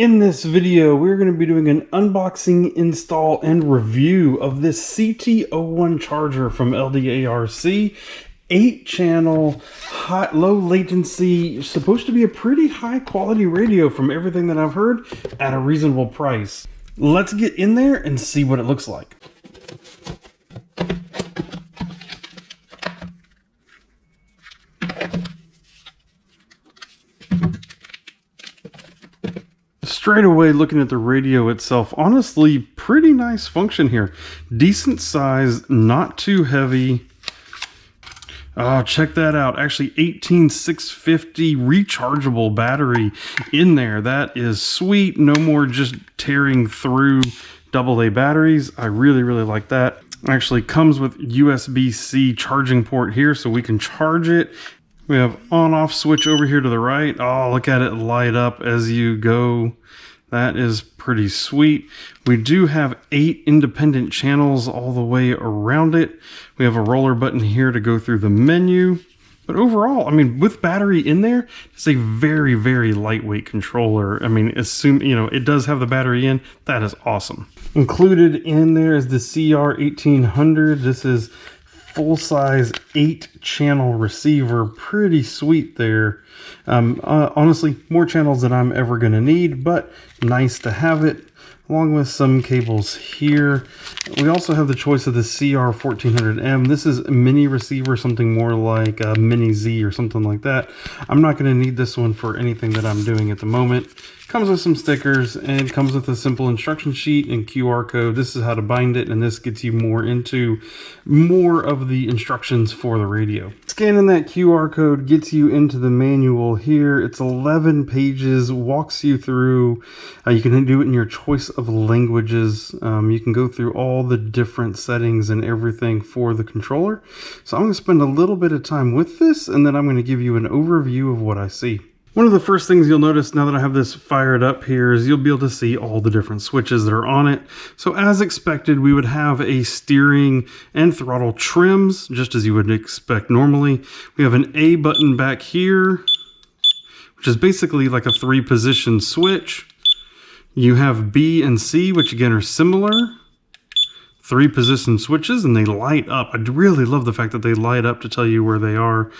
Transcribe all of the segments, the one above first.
In this video, we're going to be doing an unboxing, install, and review of this CT01 charger from LDARC. 8-channel, low latency, supposed to be a pretty high quality radio from everything that I've heard at a reasonable price. Let's get in there and see what it looks like. Straight away, looking at the radio itself, honestly, pretty nice function here. Decent size, not too heavy. Oh, check that out. Actually, 18650 rechargeable battery in there. That is sweet. No more just tearing through AA batteries. I really like that. Actually comes with USB-C charging port here, so we can charge it. We have on-off switch over here to the right. Oh, look at it light up as you go. That is pretty sweet. We do have 8 independent channels all the way around it. We have a roller button here to go through the menu. But overall, I mean, with battery in there, it's a very lightweight controller. I mean, assume, it does have the battery in. That is awesome. Included in there is the CR1800. This is full-size 8-channel receiver. Pretty sweet there. Honestly, more channels than I'm ever going to need, but nice to have it, along with some cables here. We also have the choice of the CR1400M. This is a mini receiver, something more like a mini Z or something like that. I'm not going to need this one for anything that I'm doing at the moment. Comes with some stickers and comes with a simple instruction sheet and QR code. This is how to bind it, and this gets you more into more of the instructions for the radio. Scanning that QR code gets you into the manual here. It's 11 pages, walks you through. You can do it in your choice of languages. You can go through all the different settings and everything for the controller. So I'm going to spend a little bit of time with this, and then I'm going to give you an overview of what I see. One of the first things you'll notice now that I have this fired up here is you'll be able to see all the different switches that are on it. So as expected, we would have a steering and throttle trims, just as you would expect normally. We have an A button back here, which is basically like a 3-position switch. You have B and C, which again are similar. 3-position switches, and they light up. I really love the fact that they light up to tell you where they are.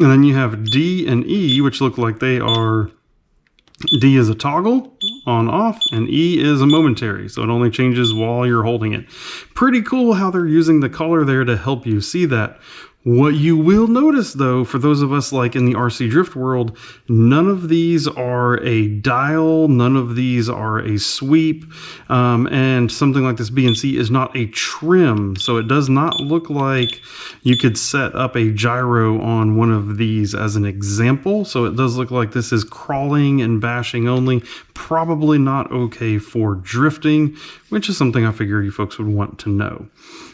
And then you have D and E, which look like they are, D is a toggle, on, off, and E is a momentary, so it only changes while you're holding it. Pretty cool how they're using the color there to help you see that. What you will notice, though, for those of us like in the RC drift world, none of these are a dial, none of these are a sweep, and something like this B and C is not a trim, so it does not look like you could set up a gyro on one of these as an example. So it does look like this is crawling and bashing only, probably not okay for drifting, which is something I figure you folks would want to know.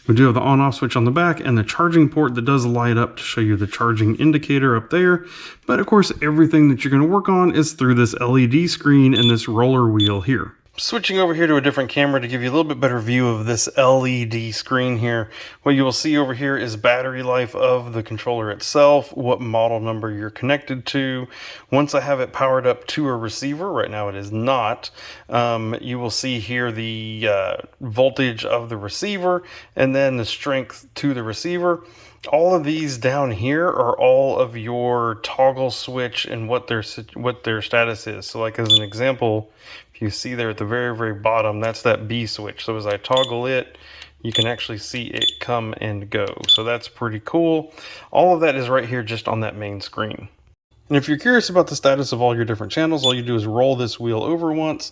We do have the on-off switch on the back and the charging port that does light up to show you the charging indicator up there. But of course, everything that you're going to work on is through this LED screen and this roller wheel here. Switching over here to a different camera to give you a little bit better view of this LED screen here. What you will see over here is battery life of the controller itself, what model number you're connected to. Once I have it powered up to a receiver, right now it is not, you will see here the voltage of the receiver and then the strength to the receiver. All of these down here are all of your toggle switch and what their status is. So like as an example, if you see there at the very bottom, that's that B switch. So as I toggle it, you can actually see it come and go. So that's pretty cool. All of that is right here just on that main screen. And if you're curious about the status of all your different channels, all you do is roll this wheel over once,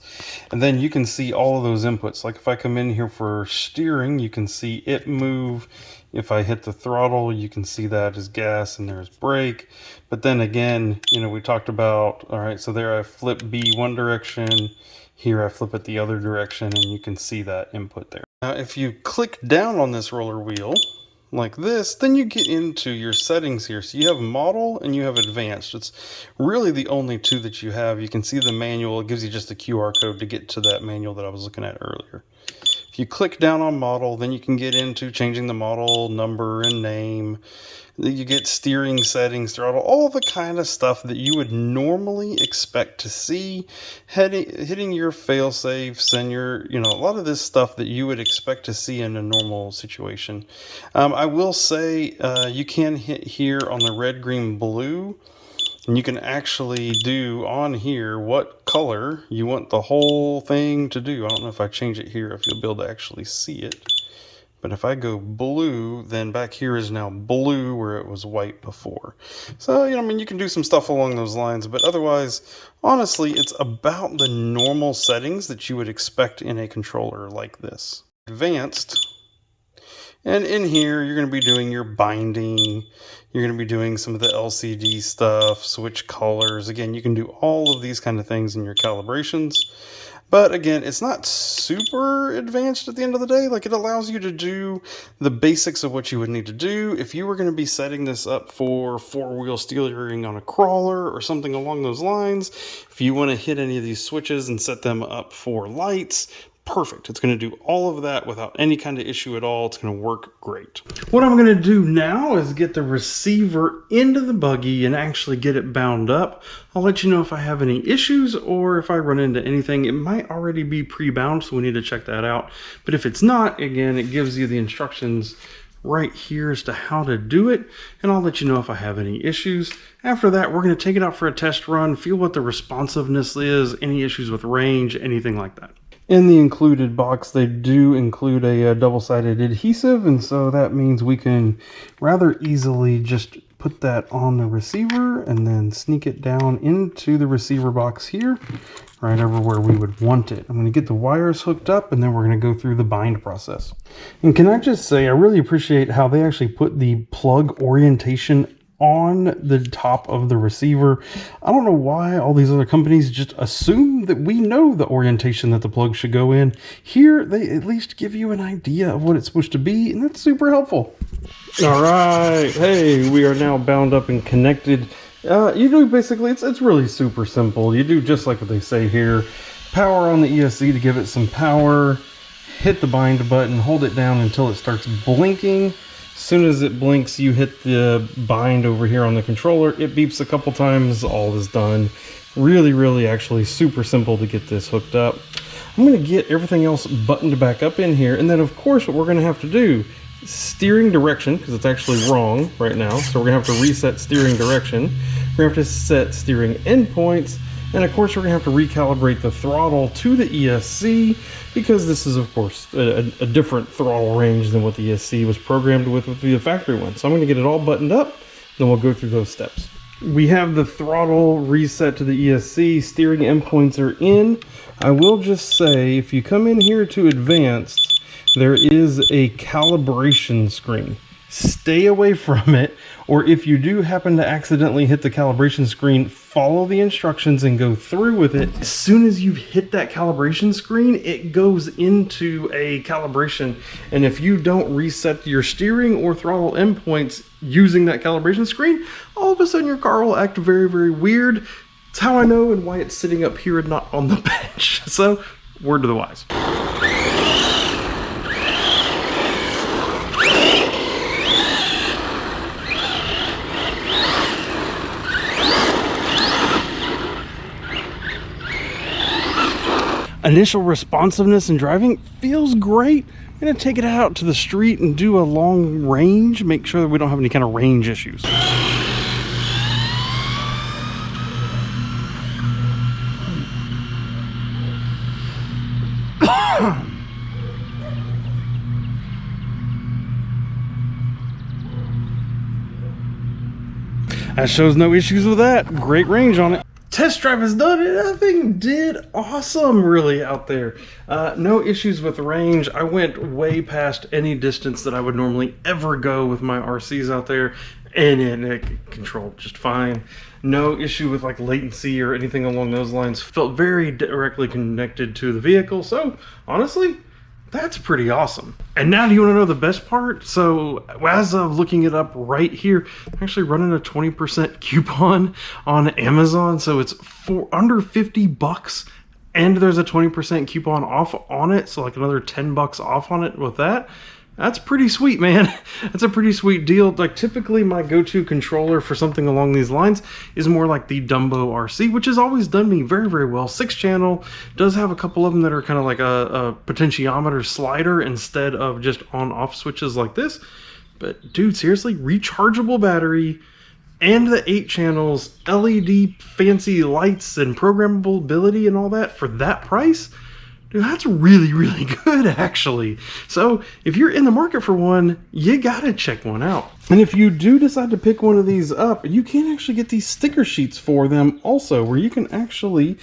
and then you can see all of those inputs. Like if I come in here for steering, you can see it move. If I hit the throttle, you can see that as gas and there's brake. But then again, we talked about, all right, so there I flip B one direction, here I flip it the other direction, and you can see that input there. Now, if you click down on this roller wheel, like this, then you get into your settings here. So you have model and you have advanced. It's really the only two that you have. You can see the manual. It gives you just the QR code to get to that manual that I was looking at earlier. If you click down on model, then you can get into changing the model number and name. You get steering settings, throttle, all the kind of stuff that you would normally expect to see, hitting your fail safes and your, a lot of this stuff that you would expect to see in a normal situation. I will say you can hit here on the red, green, blue, and you can actually do on here what color you want the whole thing to do. I don't know if I change it here, if you'll be able to actually see it. But if I go blue, then back here is now blue where it was white before. So, you can do some stuff along those lines, but otherwise, honestly, it's about the normal settings that you would expect in a controller like this. Advanced, and in here, you're going to be doing your binding, you're going to be doing some of the LCD stuff, switch colors. Again, you can do all of these kind of things in your calibrations. But again, it's not super advanced at the end of the day. Like, it allows you to do the basics of what you would need to do. If you were going to be setting this up for four-wheel steering on a crawler or something along those lines, if you want to hit any of these switches and set them up for lights, perfect. It's going to do all of that without any kind of issue at all. It's going to work great. What I'm going to do now is get the receiver into the buggy and actually get it bound up. I'll let you know if I have any issues or if I run into anything. It might already be pre-bound, so we need to check that out. But if it's not, again, it gives you the instructions right here as to how to do it, and I'll let you know if I have any issues. After that, we're going to take it out for a test run, feel what the responsiveness is, any issues with range, anything like that. In the included box, they do include a double-sided adhesive, and so that means we can rather easily just put that on the receiver and then sneak it down into the receiver box here, right over where we would want it. I'm going to get the wires hooked up, and then we're going to go through the bind process. And can I just say, I really appreciate how they actually put the plug orientation on the top of the receiver. I don't know why all these other companies just assume that we know the orientation that the plug should go in. Here, they at least give you an idea of what it's supposed to be, and that's super helpful. All right, hey, we are now bound up and connected. You do basically, it's really super simple. You do just like what they say here. Power on the ESC to give it some power. Hit the bind button, hold it down until it starts blinking. As soon as it blinks, you hit the bind over here on the controller. It beeps a couple times, all is done. Really actually super simple to get this hooked up. I'm going to get everything else buttoned back up in here, and then of course what we're going to have to do, steering direction, because it's actually wrong right now, so we're going to have to reset steering direction. We're going to have to set steering endpoints, and of course we're going to have to recalibrate the throttle to the ESC, because this is of course a different throttle range than what the ESC was programmed with the factory one. So I'm going to get it all buttoned up, then we'll go through those steps. We have the throttle reset to the ESC, steering endpoints are in. I will just say, if you come in here to advanced, there is a calibration screen. Stay away from it, or if you do happen to accidentally hit the calibration screen, follow the instructions and go through with it. As soon as you've hit that calibration screen, it goes into a calibration, and if you don't reset your steering or throttle endpoints using that calibration screen, all of a sudden your car will act very weird. It's how I know and why it's sitting up here and not on the bench. So, word to the wise. Initial responsiveness in driving feels great. I'm going to take it out to the street and do a long range, make sure that we don't have any kind of range issues. That shows no issues with that. Great range on it. Test drive is done, and that thing did awesome really out there. No issues with range. I went way past any distance that I would normally ever go with my RCs out there, and it controlled just fine. No issue with like latency or anything along those lines. Felt very directly connected to the vehicle, so honestly, that's pretty awesome. And now do you want to know the best part? So as of looking it up right here, I'm actually running a 20% coupon on Amazon. So it's for under $50 and there's a 20% coupon off on it, so like another $10 off on it with that. That's pretty sweet, man. That's a pretty sweet deal. Like typically my go-to controller for something along these lines is more like the DumboRC, which has always done me very, very well. 6-channel, does have a couple of them that are kind of like a potentiometer slider instead of just on-off switches like this. But dude, seriously, rechargeable battery and the 8 channels, LED fancy lights and programmable ability and all that for that price? Dude, that's really, really good, actually. So if you're in the market for one, you gotta check one out. And if you do decide to pick one of these up, you can actually get these sticker sheets for them also, where you can actually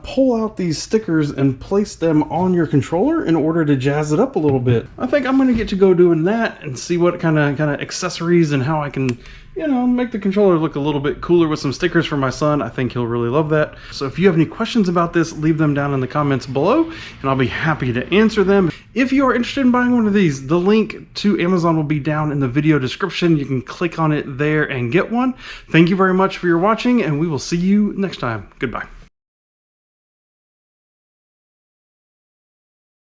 pull out these stickers and place them on your controller in order to jazz it up a little bit. I think I'm gonna get to go doing that and see what kind of accessories and how I can, you know, make the controller look a little bit cooler with some stickers for my son. I think he'll really love that. So if you have any questions about this, leave them down in the comments below, and I'll be happy to answer them. If you are interested in buying one of these, the link to Amazon will be down in the video description. You can click on it there and get one. Thank you very much for your watching, and we will see you next time. Goodbye.